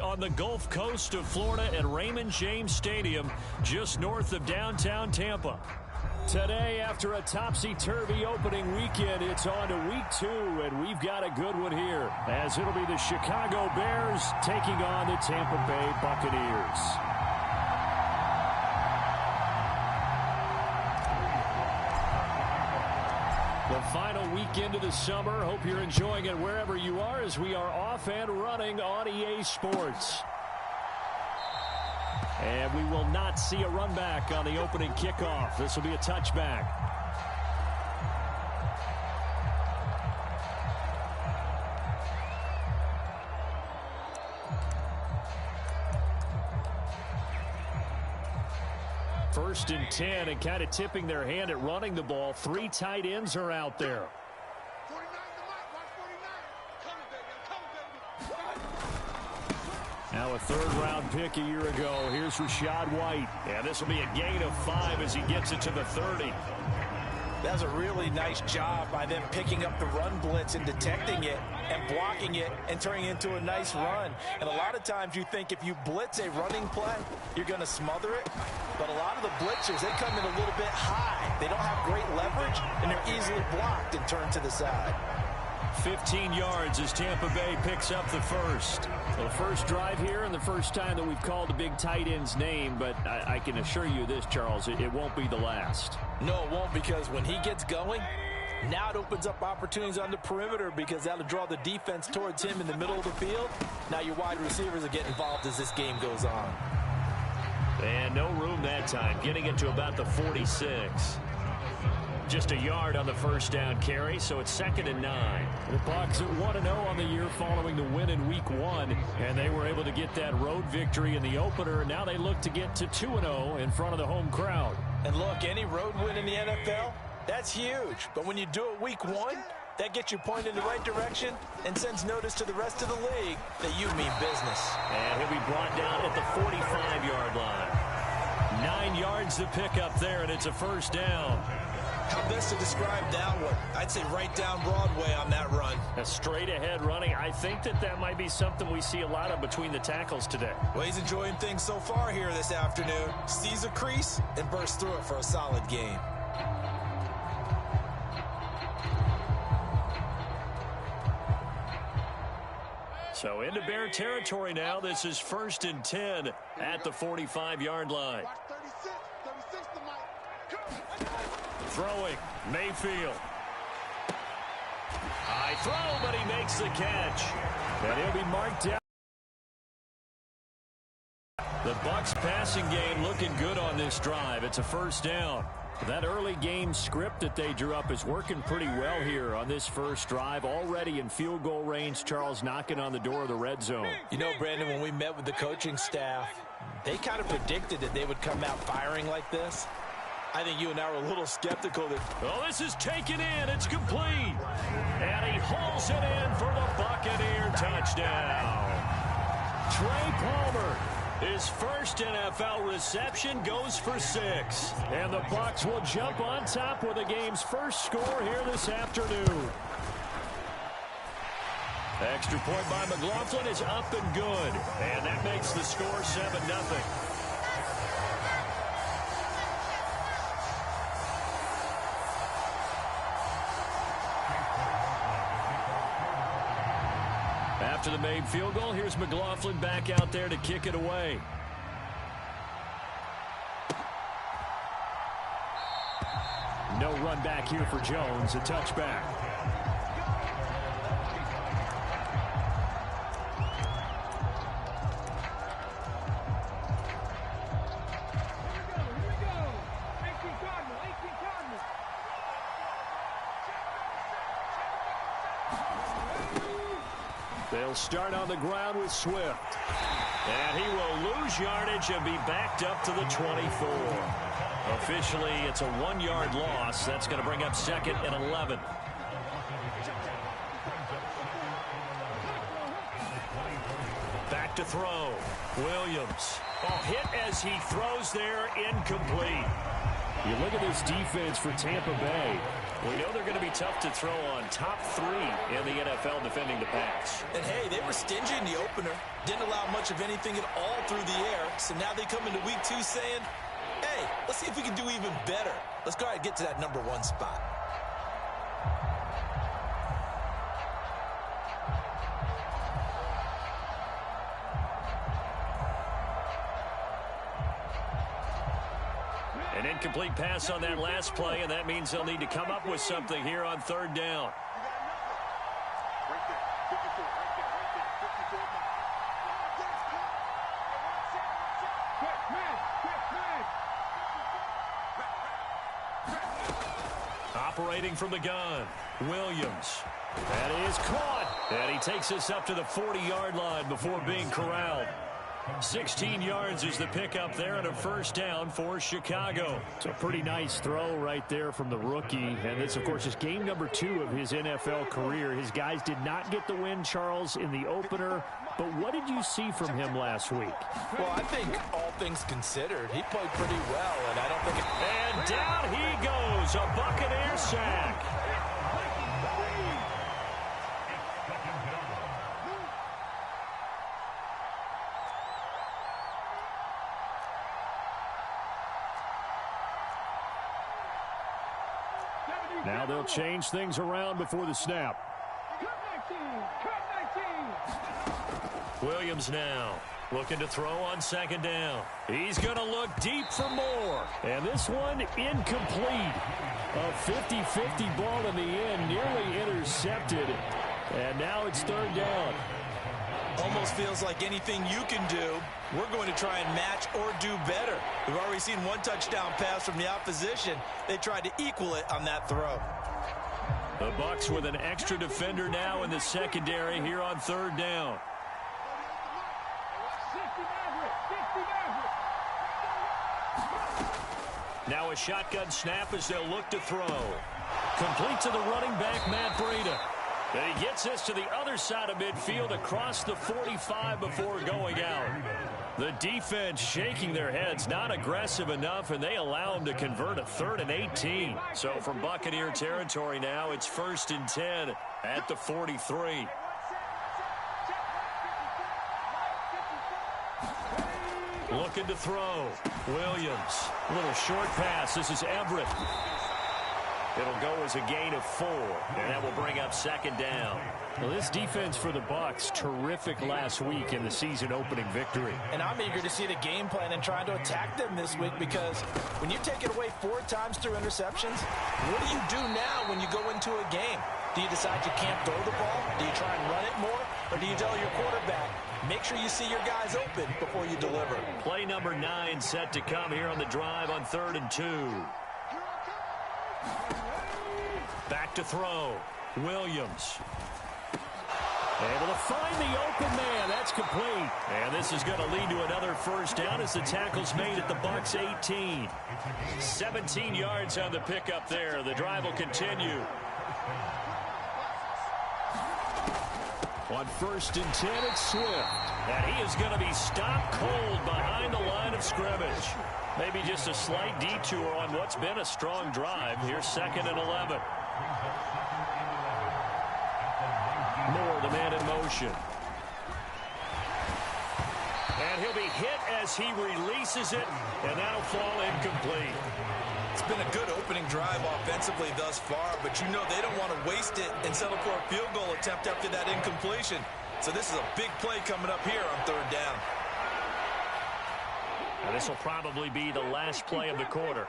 On the Gulf Coast of Florida at Raymond James Stadium, just north of downtown Tampa. Today, after a topsy-turvy opening weekend, it's on to week 2, and we've got a good one here, as it'll be the Chicago Bears taking on the Tampa Bay Buccaneers. The final weekend of the summer. Hope you're enjoying it wherever you are, as we are off and running on EA Sports. And we will not see a run back on the opening kickoff. This will be a touchback. First and 10, and kind of tipping their hand at running the ball. 3 tight ends are out there. Now a third-round pick a year ago. Here's Rachaad White. And this will be a gain of 5 as he gets it to the 30. That's a really nice job by them picking up the run blitz and detecting it and blocking it and turning it into a nice run. And a lot of times you think if you blitz a running play, you're going to smother it. But a lot of the blitzers, they come in a little bit high. They don't have great leverage, and they're easily blocked and turned to the side. 15 yards as Tampa Bay picks up the first. Well, the first drive here and the first time that we've called a big tight end's name, but I can assure you this, Charles, it won't be the last. No, it won't, because when he gets going, now it opens up opportunities on the perimeter, because that'll draw the defense towards him in the middle of the field. Now your wide receivers will get involved as this game goes on. And no room that time, getting it to about the 46. Just a yard on the first down carry, so it's 2nd and 9. The Bucs at 1-0 on the year following the win in Week 1, and they were able to get that road victory in the opener, and now they look to get to 2-0 in front of the home crowd. And look, any road win in the NFL, that's huge. But when you do it Week 1, that gets you pointed in the right direction and sends notice to the rest of the league that you mean business. And he'll be brought down at the 45-yard line. 9 yards to pick up there, and it's a first down. How best to describe that one? I'd say right down Broadway on that run. A straight-ahead running. I think that might be something we see a lot of between the tackles today. Well, he's enjoying things so far here this afternoon. Sees a crease and bursts through it for a solid gain. So into Bear territory now. This is 1st and 10 at the 45-yard line. Throwing, Mayfield. High throw, but he makes the catch. And he'll be marked down. The Bucs passing game looking good on this drive. It's a first down. That early game script that they drew up is working pretty well here on this first drive. Already in field goal range, Charles knocking on the door of the red zone. You know, Brandon, when we met with the coaching staff, they kind of predicted that they would come out firing like this. I think you and I were a little skeptical that... Oh, this is taken in. It's complete. And he hauls it in for the Buccaneer touchdown. Trey Palmer, his first NFL reception, goes for 6. And the Bucs will jump on top with the game's first score here this afternoon. Extra point by McLaughlin is up and good. And that makes the score 7-0. After the made field goal, here's McLaughlin back out there to kick it away. No run back here for Jones, a touchback. They'll start on the ground with Swift. And he will lose yardage and be backed up to the 24. Officially, it's a 1-yard loss. That's going to bring up 2nd and 11. Back to throw. Williams. Oh, hit as he throws there, incomplete. You look at this defense for Tampa Bay. We know they're going to be tough to throw on. Top 3 in the NFL defending the pass. And, hey, they were stingy in the opener. Didn't allow much of anything at all through the air. So now they come into week 2 saying, hey, let's see if we can do even better. Let's go ahead and get to that number 1 spot. An incomplete pass on that last play, and that means they'll need to come up with something here on 3rd down. Operating from the gun, Williams. That is caught. And he takes us up to the 40-yard line before being corralled. 16 yards is the pickup there and a 1st down for Chicago. It's a pretty nice throw right there from the rookie. And this, of course, is game number 2 of his NFL career. His guys did not get the win, Charles, in the opener. But what did you see from him last week? Well, I think all things considered, he played pretty well, and I don't think it... And down he goes, a Buccaneer sack. Now they'll change things around before the snap. Williams now looking to throw on 2nd down. He's going to look deep for more. And this one incomplete. A 50-50 ball in the end, nearly intercepted. And now it's 3rd down. Almost feels like anything you can do, we're going to try and match or do better. We've already seen 1 touchdown pass from the opposition. They tried to equal it on that throw. The Bucs with an extra defender now in the secondary here on 3rd down. Now a shotgun snap as they'll look to throw. Complete to the running back, Matt Breida. And he gets this to the other side of midfield across the 45 before going out. The defense shaking their heads, not aggressive enough, and they allow him to convert a 3rd and 18. So from Buccaneer territory now, it's 1st and 10 at the 43. Looking to throw. Williams. A little short pass. This is Everett. It'll go as a gain of 4, and that will bring up 2nd down. Well, this defense for the Bucs, terrific last week in the season-opening victory. And I'm eager to see the game plan and trying to attack them this week, because when you take it away 4 times through interceptions, what do you do now when you go into a game? Do you decide you can't throw the ball? Do you try and run it more? Or do you tell your quarterback, make sure you see your guys open before you deliver? Play number 9 set to come here on the drive on 3rd and 2. Back to throw. Williams. Able to find the open man. That's complete. And this is going to lead to another 1st down as the tackle's made at the Bucs 18. 17 yards on the pickup there. The drive will continue. On 1st and 10, it's Swift. And he is going to be stopped cold behind the line of scrimmage. Maybe just a slight detour on what's been a strong drive. Here's 2nd and 11. Moore, the man in motion. And he'll be hit as he releases it, and that'll fall incomplete. It's been a good opening drive offensively thus far, but you know they don't want to waste it and settle for a field goal attempt after that incompletion. So this is a big play coming up here on 3rd down. And this will probably be the last play of the quarter.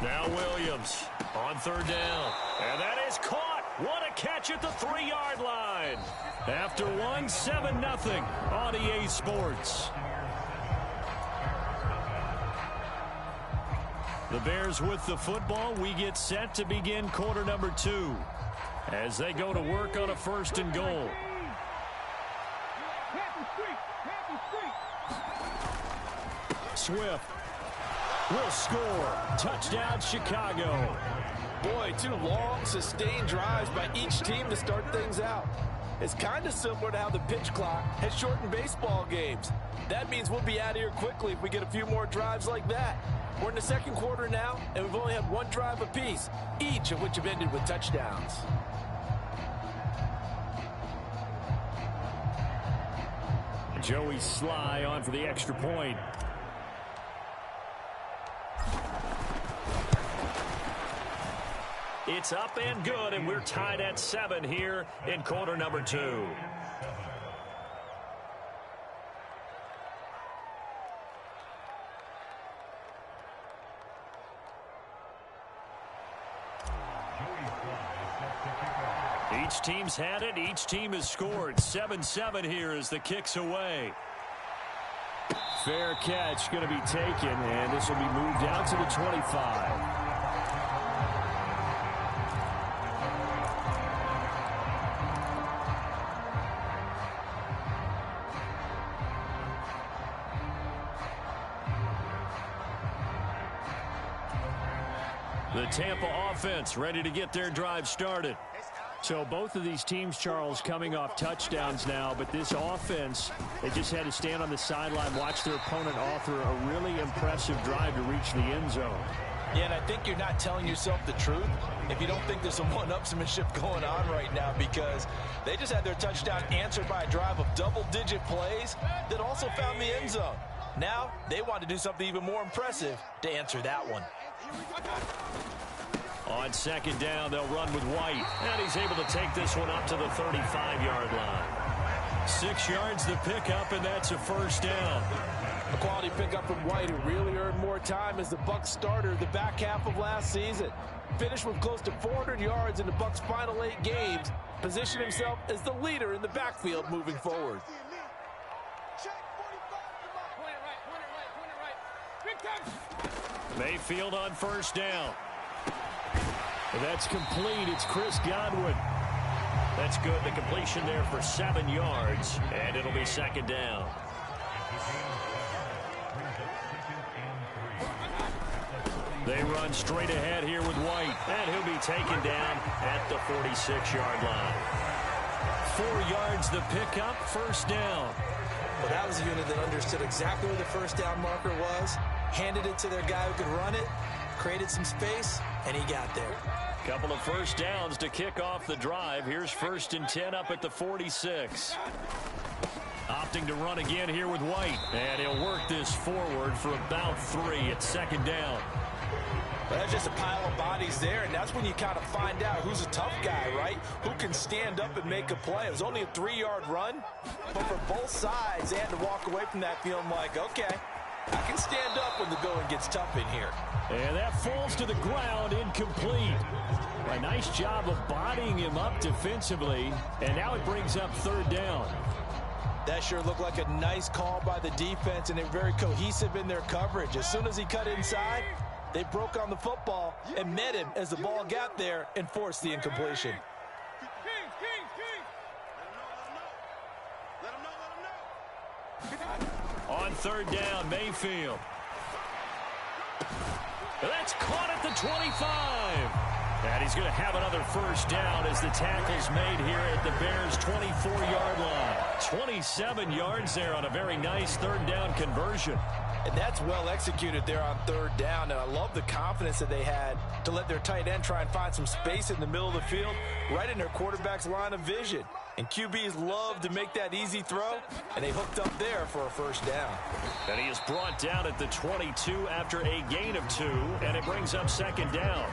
Now Williams on 3rd down. And that is caught. What a catch at the 3-yard line. After 7-0 on EA Sports. The Bears with the football. We get set to begin quarter number 2 as they go to work on a 1st and goal. Swift will score. Touchdown, Chicago. Boy, 2 long, sustained drives by each team to start things out. is kind of similar to how the pitch clock has shortened baseball games. That means we'll be out of here quickly if we get a few more drives like that. We're in the second quarter now, and we've only had one drive apiece, each of which have ended with touchdowns. Joey Sly on for the extra point. It's up and good, and we're tied at 7 here in quarter number 2. Each team's had it. Each team has scored. 7-7 here as the kick's away. Fair catch going to be taken, and this will be moved out to the 25. The Tampa offense ready to get their drive started. So both of these teams, Charles, coming off touchdowns now, but this offense, they just had to stand on the sideline, watch their opponent author a really impressive drive to reach the end zone. Yeah, and I think you're not telling yourself the truth if you don't think there's some one-upsmanship going on right now, because they just had their touchdown answered by a drive of double-digit plays that also found the end zone. Now they want to do something even more impressive to answer that one. On second down, they'll run with White, and he's able to take this one up to the 35-yard line. 6 yards the pickup, and that's a first down. A quality pickup from White, who really earned more time as the Bucs starter the back half of last season. Finished with close to 400 yards in the Bucs' final 8 games, positioned himself as the leader in the backfield moving forward. Mayfield on first down. That's complete. It's Chris Godwin. That's good. The completion there for 7 yards, and it'll be second down. They run straight ahead here with White, and he'll be taken down at the 46-yard line. 4 yards the pickup, first down. Well, that was a unit that understood exactly where the first down marker was, handed it to their guy who could run it, created some space, and he got there. Couple of first downs to kick off the drive. Here's 1st and 10 up at the 46. Opting to run again here with White, and he'll work this forward for about 3 at second down. But that's just a pile of bodies there, and that's when you kind of find out who's a tough guy, right? Who can stand up and make a play. It was only a 3-yard run, but for both sides, they had to walk away from that feeling like, okay, I can stand up when the going gets tough in here. And that falls to the ground, incomplete. A nice job of bodying him up defensively, and now it brings up 3rd down. That sure looked like a nice call by the defense, and they're very cohesive in their coverage. As soon as he cut inside, they broke on the football and met him as the ball got there and forced the incompletion. On 3rd down, Mayfield. That's caught at the 25. And he's going to have another first down as the tackle's made here at the Bears' 24-yard line. 27 yards there on a very nice 3rd down conversion. And that's well executed there on 3rd down. And I love the confidence that they had to let their tight end try and find some space in the middle of the field, right in their quarterback's line of vision. And QBs love to make that easy throw, and they hooked up there for a first down. And he is brought down at the 22 after a gain of 2, and it brings up second down.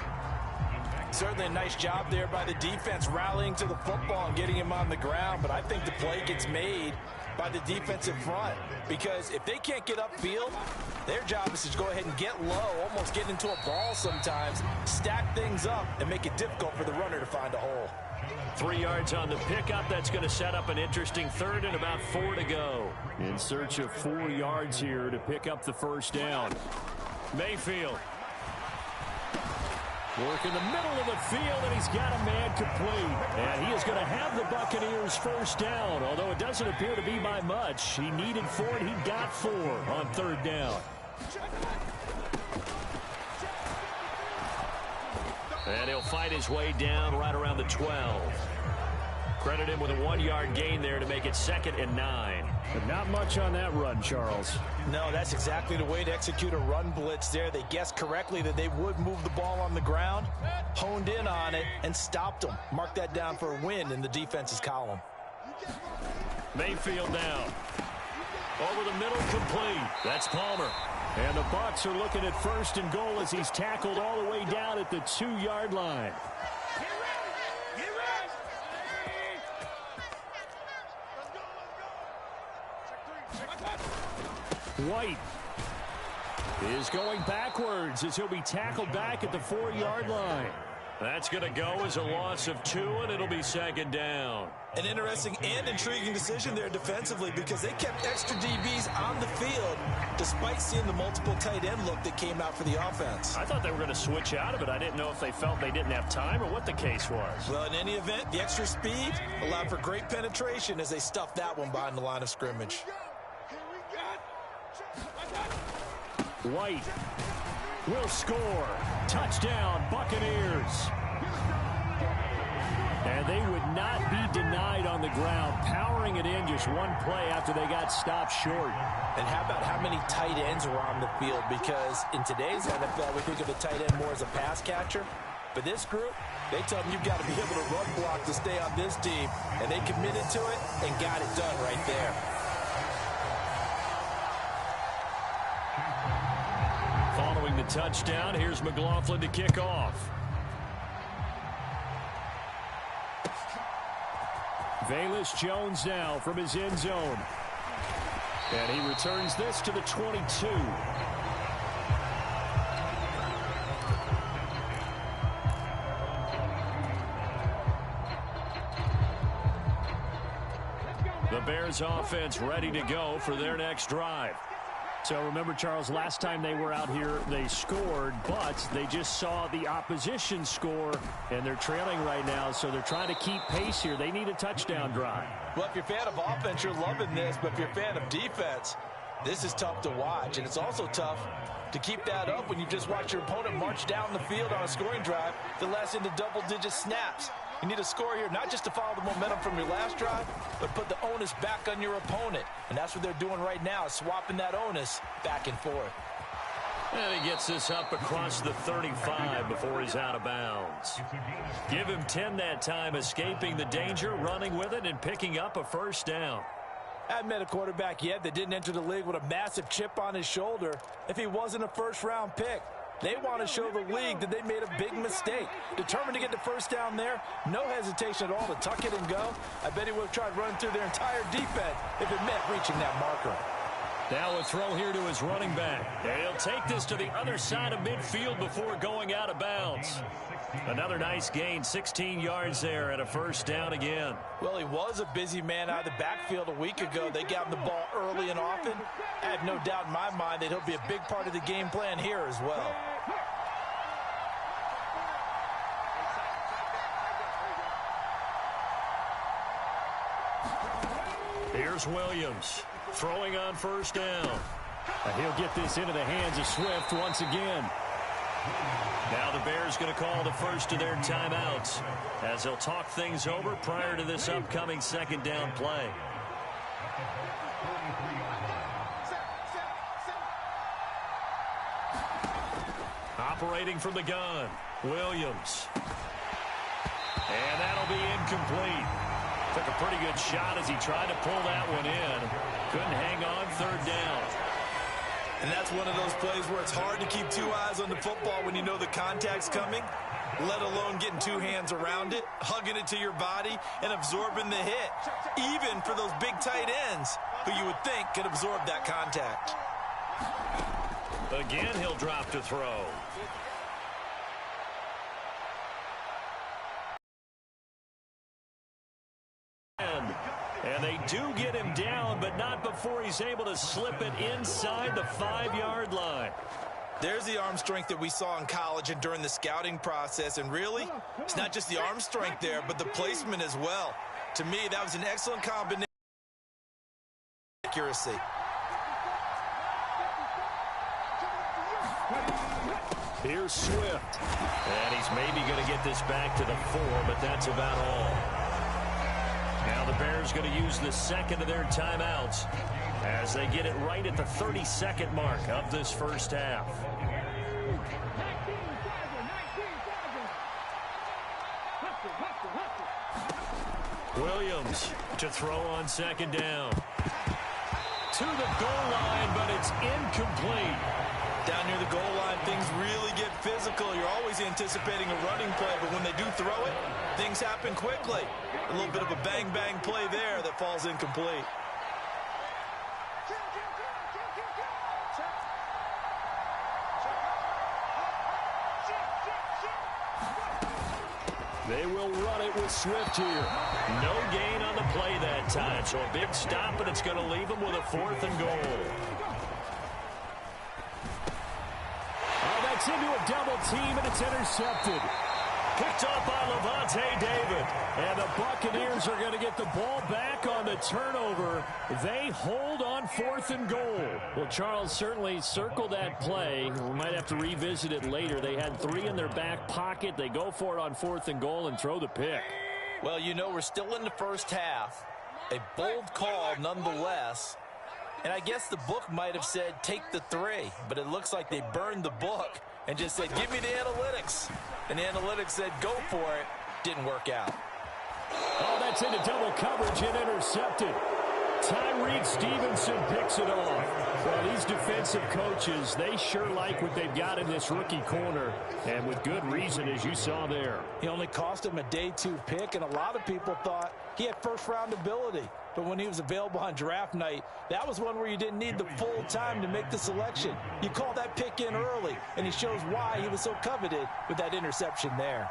Certainly a nice job there by the defense rallying to the football and getting him on the ground, but I think the play gets made by the defensive front, because if they can't get upfield, their job is to go ahead and get low, almost get into a ball sometimes, stack things up, and make it difficult for the runner to find a hole. 3 yards on the pickup. That's going to set up an interesting 3rd and about 4 to go. In search of 4 yards here to pick up the first down. Mayfield. Work in the middle of the field, and he's got a man complete. And he is going to have the Buccaneers first down, although it doesn't appear to be by much. He needed 4, and he got 4 on 3rd down. And he'll fight his way down right around the 12. Credit him with a 1-yard gain there to make it 2nd and 9. But not much on that run, Charles. No, that's exactly the way to execute a run blitz there. They guessed correctly that they would move the ball on the ground, honed in on it, and stopped them. Mark that down for a win in the defense's column. Mayfield down. Over the middle, complete. That's Palmer. And the Bucs are looking at 1st and goal as he's tackled all the way down at the 2-yard line. White is going backwards as he'll be tackled back at the 4-yard line. That's going to go as a loss of 2, and it'll be 2nd down. An interesting and intriguing decision there defensively because they kept extra DBs on the field despite seeing the multiple tight end look that came out for the offense. I thought they were going to switch out of it. I didn't know if they felt they didn't have time or what the case was. Well, in any event, the extra speed allowed for great penetration as they stuffed that one behind the line of scrimmage. White will score. Touchdown, Buccaneers. And they would not be denied on the ground, powering it in just one play after they got stopped short. And how about how many tight ends were on the field? Because in today's NFL, we think of the tight end more as a pass catcher. But this group, they tell them you've got to be able to run block to stay on this team. And they committed to it and got it done right there. Following the touchdown, here's McLaughlin to kick off. Velus Jones now from his end zone. And he returns this to the 22. The Bears offense ready to go for their next drive. So remember, Charles, last time they were out here, they scored, but they just saw the opposition score, and they're trailing right now, so they're trying to keep pace here. They need a touchdown drive. Well, if you're a fan of offense, you're loving this, but if you're a fan of defense, this is tough to watch, and it's also tough to keep that up when you just watch your opponent march down the field on a scoring drive that lasts into double-digit snaps. You need a score here, not just to follow the momentum from your last drive, but put the onus back on your opponent. And that's what they're doing right now, swapping that onus back and forth. And he gets this up across the 35 before he's out of bounds. Give him 10 that time, escaping the danger, running with it, and picking up a 1st down. I haven't met a quarterback yet that didn't enter the league with a massive chip on his shoulder if he wasn't a first-round pick. They want to show the league that they made a big mistake. Determined to get the 1st down there. No hesitation at all to tuck it and go. I bet he would have tried running through their entire defense if it meant reaching that marker. Now a throw here to his running back. And he'll take this to the other side of midfield before going out of bounds. Another nice gain, 16 yards there and a 1st down again. Well, he was a busy man out of the backfield a week ago. They got him the ball early and often. I have no doubt in my mind that he'll be a big part of the game plan here as well. Here's Williams throwing on 1st down. And he'll get this into the hands of Swift once again. Now the Bears going to call the first of their timeouts as they'll talk things over prior to this upcoming 2nd down play. Operating from the gun, Williams. And that'll be incomplete. Took a pretty good shot as he tried to pull that one in. Couldn't hang on, 3rd down. And that's one of those plays where it's hard to keep 2 eyes on the football when you know the contact's coming, let alone getting 2 hands around it, hugging it to your body, and absorbing the hit, even for those big tight ends who you would think could absorb that contact. Again, he'll drop to throw. And they do get him down, but not before he's able to slip it inside the 5-yard line. There's the arm strength that we saw in college and during the scouting process. And really, it's not just the arm strength there, but the placement as well. To me, that was an excellent combination. Accuracy. Here's Swift. And he's maybe going to get this back to the 4, but that's about all. Now the Bears going to use the second of their timeouts as they get it right at the 32nd mark of this first half. Williams to throw on second down. To the goal line, but it's incomplete. Down near the goal line, things really get physical. You're always anticipating a running play, but when they do throw it, things happen quickly. A little bit of a bang-bang play there that falls incomplete. They will run it with Swift here. No gain on the play that time, so a big stop, and it's going to leave them with a 4th and goal. Oh, that's into a double team, and it's intercepted. Picked up by Lavonte David. And the Buccaneers are going to get the ball back on the turnover. They hold on 4th and goal. Well, Charles, certainly circle that play. We might have to revisit it later. They had 3 in their back pocket. They go for it on 4th and goal and throw the pick. Well, you know, we're still in the first half. A bold call nonetheless. And I guess the book might have said take the 3, but it looks like they burned the book and just said, give me the analytics. And the analytics said, go for it. Didn't work out. Oh, that's into double coverage and intercepted. Tyreek Stevenson picks it off. Well, these defensive coaches, they sure like what they've got in this rookie corner, and with good reason, as you saw there. He only cost him a day 2 pick, and a lot of people thought he had first-round ability. But when he was available on draft night, that was one where you didn't need the full time to make the selection. You call that pick in early, and he shows why he was so coveted with that interception there.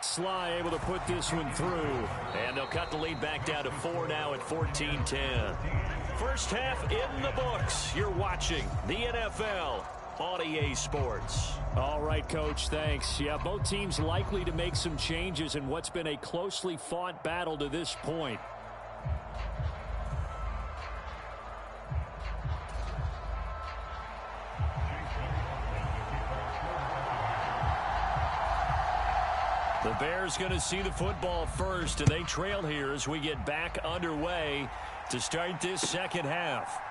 Sly able to put this one through. And they'll cut the lead back down to 4 now at 14-10. First half in the books. You're watching the NFL on EA Sports. All right, Coach, thanks. Yeah, both teams likely to make some changes in what's been a closely fought battle to this point. The Bears going to see the football first, and they trail here as we get back underway to start this second half.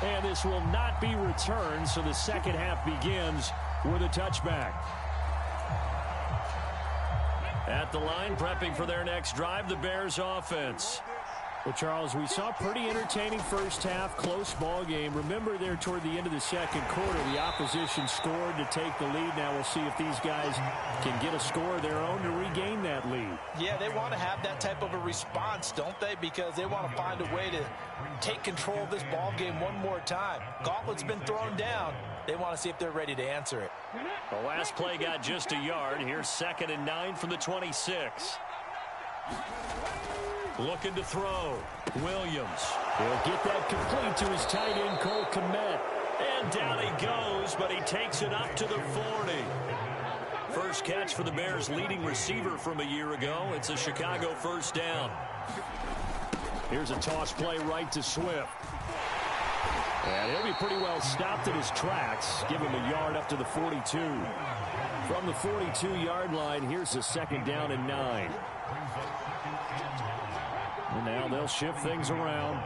And this will not be returned, so the second half begins with a touchback. At the line, prepping for their next drive, the Bears offense. Well, Charles, we saw a pretty entertaining first half, close ball game. Remember there toward the end of the second quarter, the opposition scored to take the lead. Now we'll see if these guys can get a score of their own to regain that lead. Yeah, they want to have that type of a response, don't they? Because they want to find a way to take control of this ball game one more time. Gauntlet's been thrown down. They want to see if they're ready to answer it. The last play got just a yard. Here's 2nd and 9 from the 26. Looking to throw. Williams. He'll get that complete to his tight end, Cole Kmet. And down he goes, but he takes it up to the 40. First catch for the Bears' leading receiver from a year ago. It's a Chicago first down. Here's a toss play right to Swift. And he'll be pretty well stopped in his tracks. Give him a yard up to the 42. From the 42-yard line, here's a 2nd down and 9. And now they'll shift things around.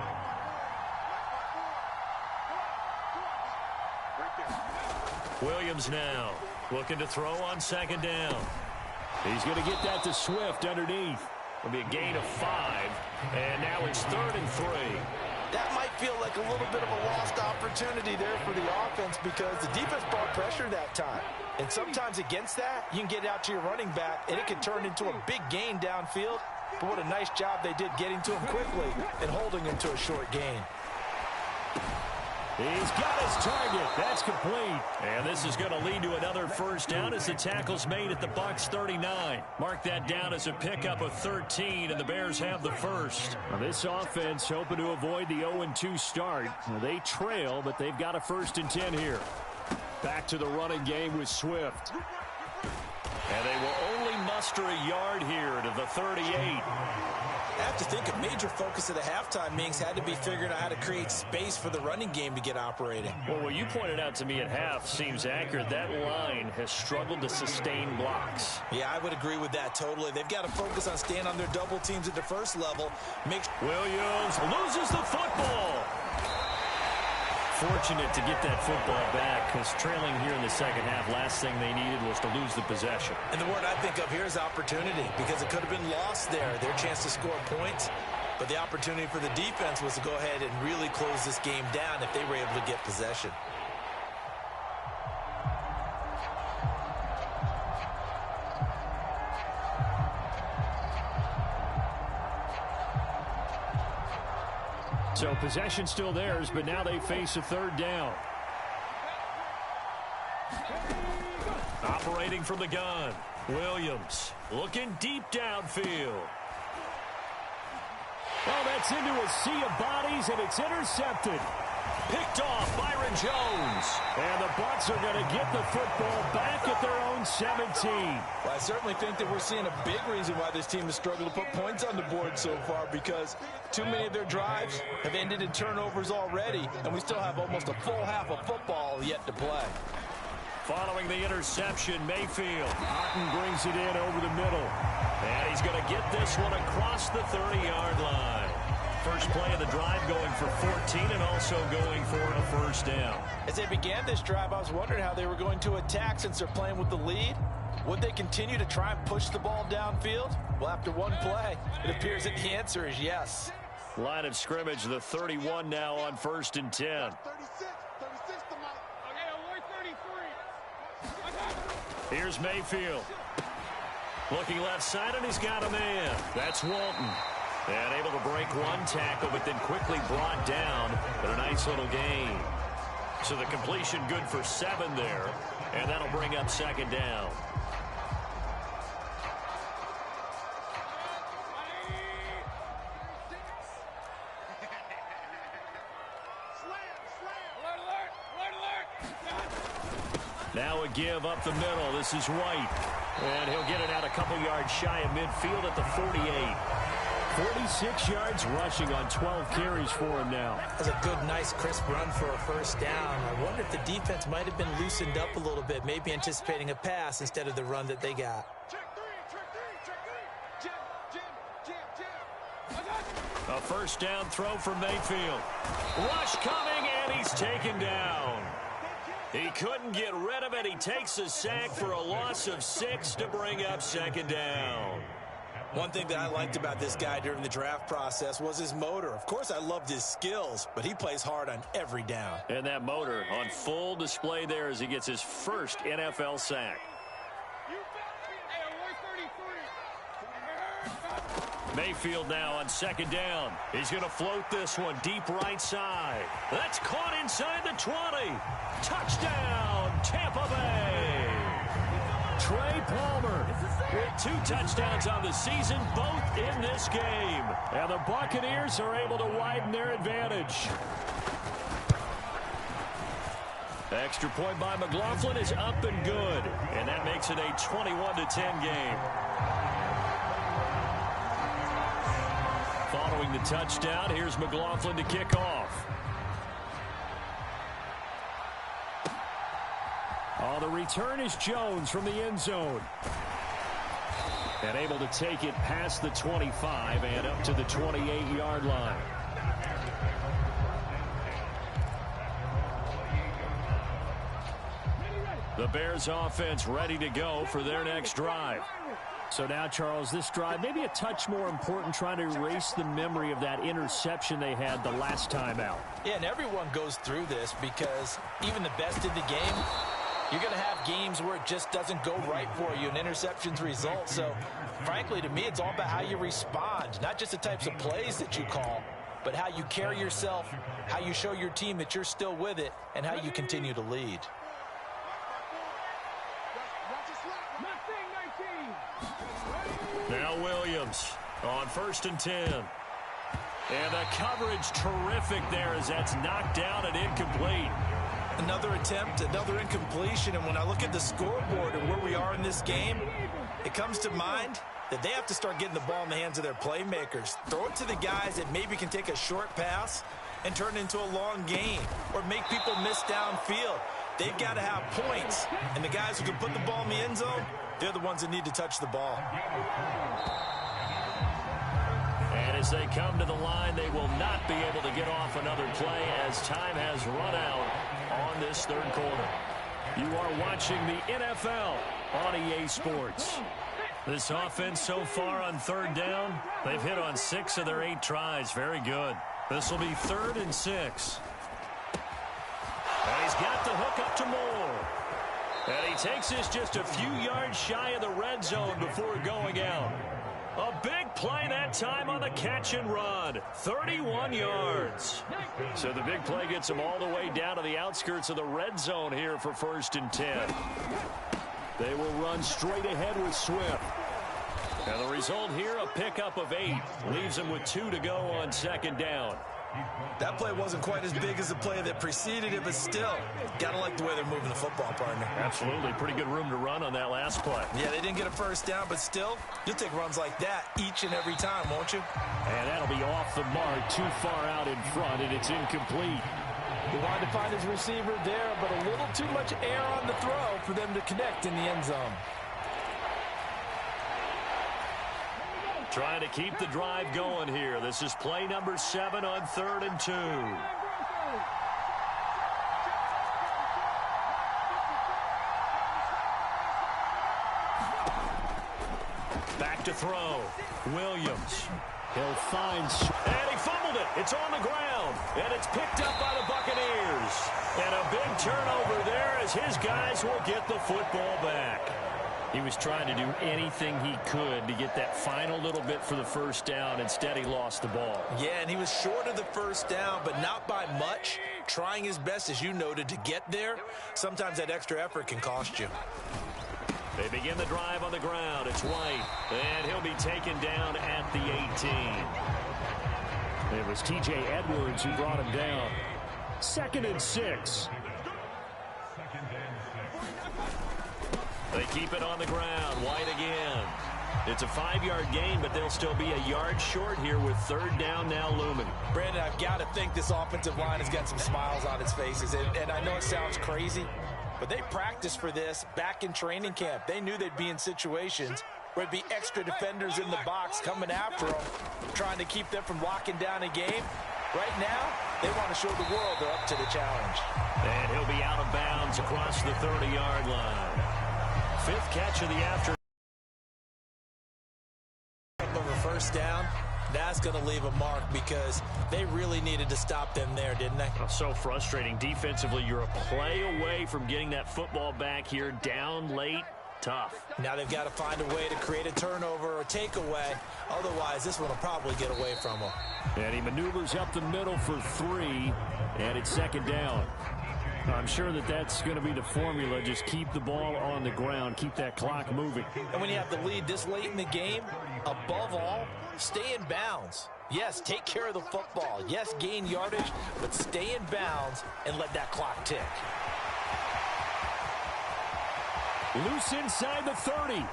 Williams now looking to throw on 2nd down. He's going to get that to Swift underneath. It'll be a gain of 5. And now it's 3rd and 3. That might feel like a little bit of a lost opportunity there for the offense because the defense brought pressure that time. And sometimes against that, you can get out to your running back, and it can turn into a big gain downfield. But what a nice job they did getting to him quickly and holding him to a short gain. He's got his target. That's complete. And this is going to lead to another first down as the tackle's made at the Bucs 39. Mark that down as a pickup of 13, and the Bears have the first. Now this offense hoping to avoid the 0-2 start. Now they trail, but they've got a 1st and 10 here. Back to the running game with Swift. And they will only extra yard here to the 38. I have to think a major focus of the halftime meetings had to be figuring out how to create space for the running game to get operating. Well, what you pointed out to me at half seems accurate. That line has struggled to sustain blocks. Yeah, I would agree with that totally. They've got to focus on staying on their double teams at the first level. Williams loses the football. Fortunate to get that football back, because trailing here in the second half, last thing they needed was to lose the possession. And the word I think of here is opportunity, because it could have been lost there, their chance to score points. But the opportunity for the defense was to go ahead and really close this game down if they were able to get possession. So possession still theirs, but now they face a third down. Operating from the gun, Williams looking deep downfield. Oh, that's into a sea of bodies, and it's intercepted. Picked off Byron Jones. And the Bucs are going to get the football back at their own 17. Well, I certainly think that we're seeing a big reason why this team has struggled to put points on the board so far, because too many of their drives have ended in turnovers already, and we still have almost a full half of football yet to play. Following the interception, Mayfield. Otten brings it in over the middle. And he's going to get this one across the 30-yard line. First play of the drive going for 14 and also going for a first down. As they began this drive, I was wondering how they were going to attack since they're playing with the lead. Would they continue to try and push the ball downfield? Well, after one play, it appears that the answer is yes. Line of scrimmage, the 31 now on 1st and 10. Here's Mayfield. Looking left side, and he's got a man. That's Walton. And able to break one tackle, but then quickly brought down. But a nice little gain. So the completion good for 7 there. And that'll bring up second down. Now a give up the middle. This is White. And he'll get it out a couple yards shy of midfield at the 48. 46 yards rushing on 12 carries for him now. That's a good, nice, crisp run for a first down. I wonder if the defense might have been loosened up a little bit, maybe anticipating a pass instead of the run that they got. A first down throw for Mayfield. Rush coming, and he's taken down. He couldn't get rid of it. He takes a sack for a loss of 6 to bring up second down. One thing that I liked about this guy during the draft process was his motor. Of course, I loved his skills, but he plays hard on every down. And that motor on full display there as he gets his first NFL sack. Mayfield now on second down. He's going to float this one deep right side. That's caught inside the 20. Touchdown, Tampa Bay. Trey Palmer with 2 touchdowns on the season, both in this game. And the Buccaneers are able to widen their advantage. Extra point by McLaughlin is up and good. And that makes it a 21-10 game. Following the touchdown, here's McLaughlin to kick off. Oh, the return is Jones from the end zone. And able to take it past the 25 and up to the 28-yard line. The Bears offense ready to go for their next drive. So now, Charles, this drive maybe a touch more important, trying to erase the memory of that interception they had the last time out. Yeah, and everyone goes through this because even the best in the game, you're going to have games where it just doesn't go right for you, and interceptions result. So, frankly, to me, it's all about how you respond, not just the types of plays that you call, but how you carry yourself, how you show your team that you're still with it, and how you continue to lead. Now Williams on 1st and 10. And the coverage terrific there as that's knocked down and incomplete. Another attempt, another incompletion, and when I look at the scoreboard and where we are in this game, it comes to mind that they have to start getting the ball in the hands of their playmakers. Throw it to the guys that maybe can take a short pass and turn it into a long gain or make people miss downfield. They've got to have points, and the guys who can put the ball in the end zone, they're the ones that need to touch the ball. And as they come to the line, they will not be able to get off another play as time has run out on this third quarter. You are watching the NFL on EA Sports. This offense so far on third down, they've hit on 6 of their 8 tries. Very good. This will be 3rd and 6. And he's got the hook up to Moore. And he takes this just a few yards shy of the red zone before going out. A big play that time on the catch and run. 31 yards. So the big play gets him all the way down to the outskirts of the red zone here for 1st and 10. They will run straight ahead with Swift. And the result here, a pickup of 8. Leaves him with 2 to go on 2nd down. That play wasn't quite as big as the play that preceded it, but still, got to like the way they're moving the football, partner. Absolutely. Pretty good room to run on that last play. Yeah, they didn't get a first down, but still, you'll take runs like that each and every time, won't you? And that'll be off the mark, too far out in front, and it's incomplete. He wanted to find his receiver there, but a little too much air on the throw for them to connect in the end zone. Trying to keep the drive going here. This is play number 7 on 3rd and 2. Back to throw. Williams. He'll find... And he fumbled it. It's on the ground. And it's picked up by the Buccaneers. And a big turnover there as his guys will get the football back. He was trying to do anything he could to get that final little bit for the first down. Instead, he lost the ball. Yeah, and he was short of the first down, but not by much. Trying his best, as you noted, to get there. Sometimes that extra effort can cost you. They begin the drive on the ground. It's White, and he'll be taken down at the 18. It was T.J. Edwards who brought him down. 2nd and 6. They keep it on the ground. White again. It's a 5-yard gain, but they'll still be a yard short here with 3rd down now looming. Brandon, I've got to think this offensive line has got some smiles on its faces. And I know it sounds crazy, but they practiced for this back in training camp. They knew they'd be in situations where it'd be extra defenders in the box coming after them, trying to keep them from locking down a game. Right now, they want to show the world they're up to the challenge. And he'll be out of bounds across the 30-yard line. 5th catch of the afternoon. Of a first down, that's going to leave a mark because they really needed to stop them there, didn't they? So frustrating. Defensively, you're a play away from getting that football back here down late. Tough. Now they've got to find a way to create a turnover or takeaway. Otherwise, this one will probably get away from them. And he maneuvers up the middle for 3, and it's 2nd down. I'm sure that that's going to be the formula. Just keep the ball on the ground. Keep that clock moving. And when you have the lead this late in the game, above all, stay in bounds. Yes, take care of the football. Yes, gain yardage, but stay in bounds and let that clock tick. Loose inside the 30.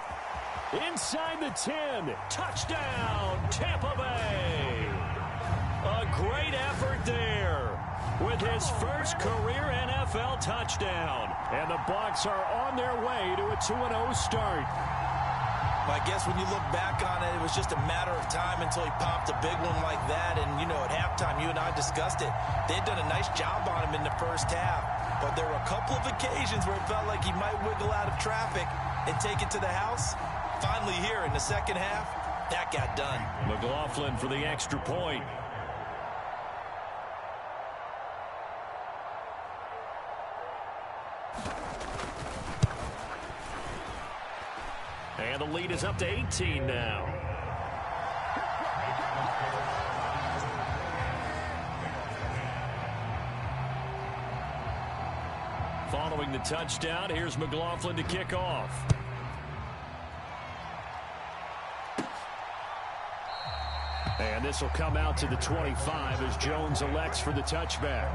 Inside the 10. Touchdown, Tampa Bay. A great effort there with his first career NFL touchdown. And the Bucs are on their way to a 2-0 start. I guess when you look back on it, it was just a matter of time until he popped a big one like that. And, you know, at halftime, you and I discussed it. They'd done a nice job on him in the first half. But there were a couple of occasions where it felt like he might wiggle out of traffic and take it to the house. Finally here in the second half, that got done. McLaughlin for the extra point. And the lead is up to 18 now. Following the touchdown, here's McLaughlin to kick off. And this will come out to the 25 as Jones elects for the touchback.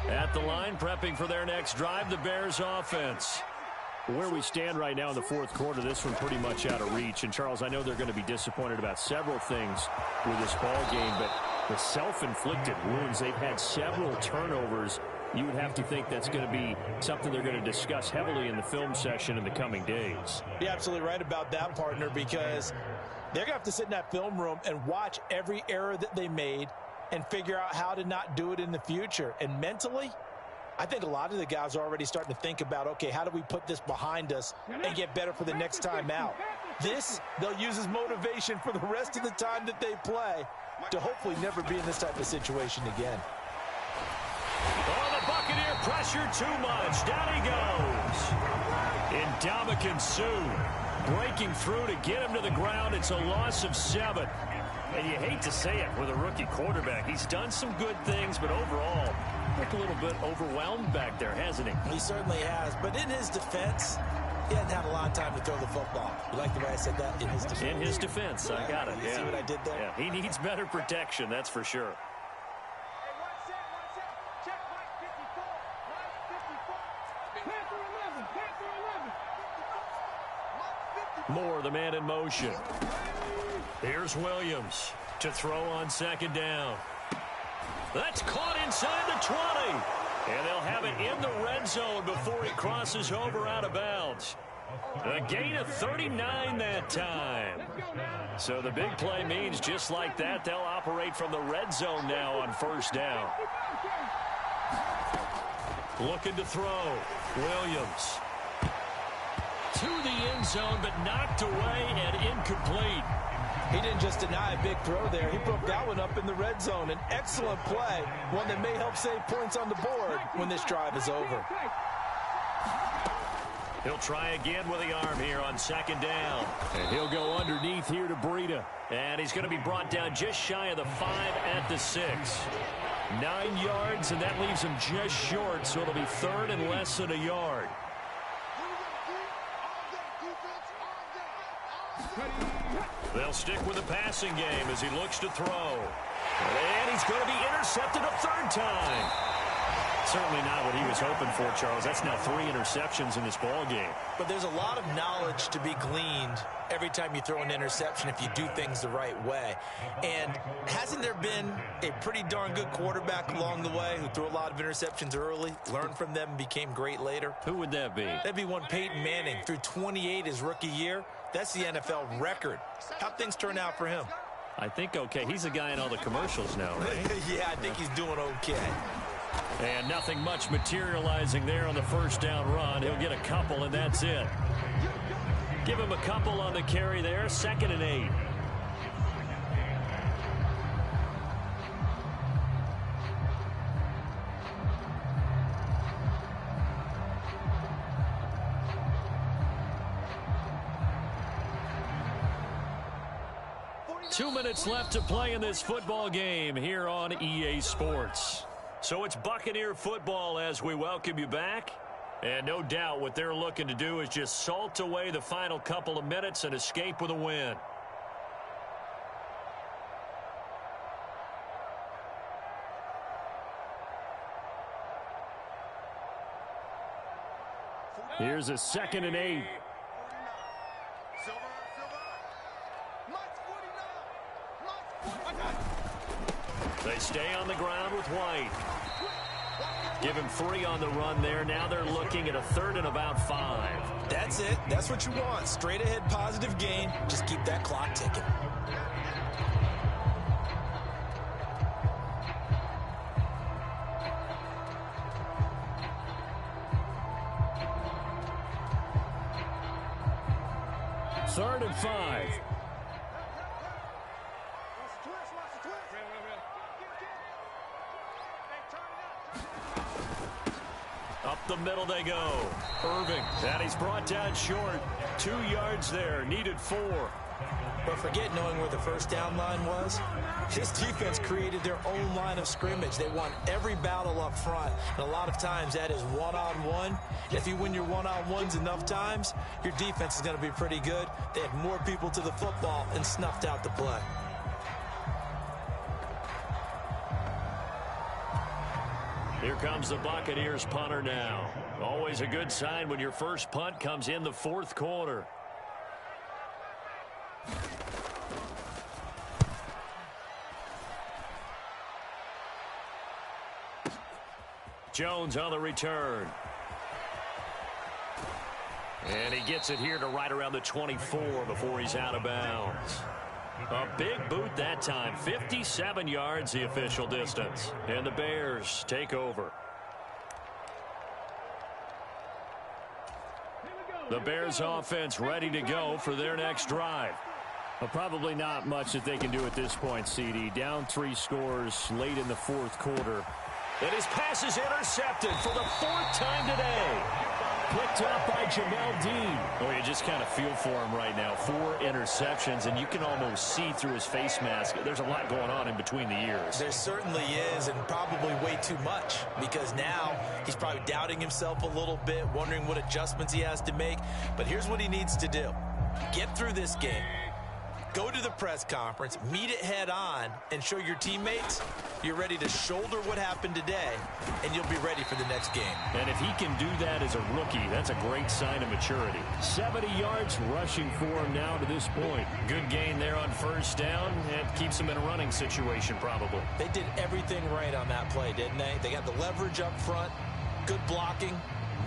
At at the line, prepping for their next drive, the Bears offense. Where we stand right now in the fourth quarter, this one pretty much out of reach. And, Charles, I know they're going to be disappointed about several things with this ball game, but the self-inflicted wounds, they've had several turnovers. You would have to think that's going to be something they're going to discuss heavily in the film session in the coming days. You're absolutely right about that, partner, because they're going to have to sit in that film room and watch every error that they made and figure out how to not do it in the future. And mentally, I think a lot of the guys are already starting to think about, okay, how do we put this behind us and get better for the next time out? This, they'll use as motivation for the rest of the time that they play to hopefully never be in this type of situation again. Oh, the Buccaneer pressure too much. Down he goes. Ndamukong Suh breaking through to get him to the ground. It's a loss of 7. And you hate to say it with a rookie quarterback. He's done some good things, but overall, looked a little bit overwhelmed back there, hasn't he? He certainly has. But in his defense, he hasn't had a lot of time to throw the football. You like the way I said that? In his defense. In his defense. I got it. You see what I did there? Yeah, he needs better protection, that's for sure. Moore, the man in motion. Here's Williams to throw on second down. That's caught inside the 20. And they'll have it in the red zone before he crosses over out of bounds. A gain of 39 that time. So the big play means just like that, they'll operate from the red zone now on first down. Looking to throw. Williams. To the end zone, but knocked away and incomplete. He didn't just deny a big throw there. He broke that one up in the red zone. An excellent play, one that may help save points on the board when this drive is over. He'll try again with the arm here on second down. And he'll go underneath here to Breida. And he's going to be brought down just shy of the 5 at the 6. 9 yards, and that leaves him just short, so it'll be third and less than a yard. They'll stick with the passing game as he looks to throw. And he's going to be intercepted a third time. Certainly not what he was hoping for, Charles. That's now 3 interceptions in this ball game. But there's a lot of knowledge to be gleaned every time you throw an interception if you do things the right way. And hasn't there been a pretty darn good quarterback along the way who threw a lot of interceptions early, learned from them, and became great later? Who would that be? That'd be one Peyton Manning. Threw 28 his rookie year. That's the NFL record. How'd things turn out for him? I think okay. He's a guy in all the commercials now, right? Yeah, I think he's doing okay. And nothing much materializing there on the first down run. He'll get a couple, and that's it. Give him a couple on the carry there. 2nd and 8. Two minutes left to play in this football game here on EA Sports. So it's Buccaneer football as we welcome you back. And no doubt what they're looking to do is just salt away the final couple of minutes and escape with a win. Here's a 2nd and 8. They stay on the ground with White. Give him 3 on the run there. Now they're looking at a 3rd and about 5. That's it. That's what you want. Straight ahead positive gain. Just keep that clock ticking. Third and 5. Up the middle they go. Irving. And he's brought down short. 2 yards there. Needed 4. But forget knowing where the first down line was. This defense created their own line of scrimmage. They won every battle up front. And a lot of times that is one-on-one. If you win your one-on-ones enough times, your defense is going to be pretty good. They had more people to the football and snuffed out the play. Here comes the Buccaneers punter now. Always a good sign when your first punt comes in the fourth quarter. Jones on the return. And he gets it here to right around the 24 before he's out of bounds. A big boot that time. 57 yards the official distance. And the Bears take over. The Bears offense ready to go for their next drive. Well, probably not much that they can do at this point, CD. Down 3 scores late in the fourth quarter. And his pass is intercepted for the 4th time today. Picked up by Jamel Dean. Oh, you just kind of feel for him right now. 4 interceptions, and you can almost see through his face mask. There's a lot going on in between the ears. There certainly is, and probably way too much, because now he's probably doubting himself a little bit, wondering what adjustments he has to make. But here's what he needs to do. Get through this game. Go to the press conference, meet it head on, and show your teammates you're ready to shoulder what happened today, and you'll be ready for the next game. And if he can do that as a rookie, that's a great sign of maturity. 70 yards rushing for him now to this point. Good gain there on first down. It keeps him in a running situation probably. They did everything right on that play, didn't they? They got the leverage up front, good blocking,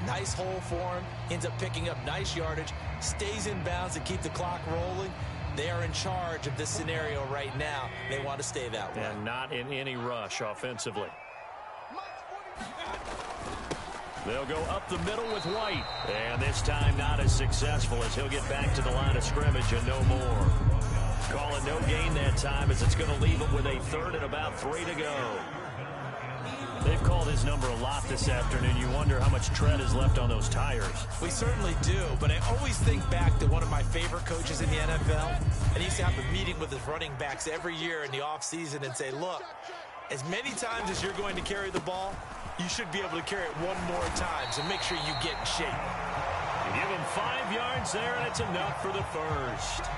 nice hole for him, ends up picking up nice yardage, stays in bounds to keep the clock rolling. They are in charge of this scenario right now. They want to stay that way. And not in any rush offensively. They'll go up the middle with White. And this time not as successful as he'll get back to the line of scrimmage and no more. Call it no gain that time as it's going to leave it with a 3rd and about 3 to go. They've called his number a lot this afternoon. You wonder how much tread is left on those tires. We certainly do, but I always think back to one of my favorite coaches in the NFL, and he used to have a meeting with his running backs every year in the offseason and say, look, as many times as you're going to carry the ball, you should be able to carry it 1 more time, so make sure you get in shape. You give him 5 yards there, and it's enough for the first.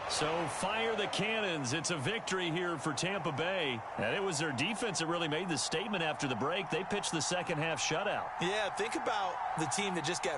So fire the cannons. It's a victory here for Tampa Bay. And it was their defense that really made the statement after the break. They pitched the second half shutout. Yeah, think about the team that just got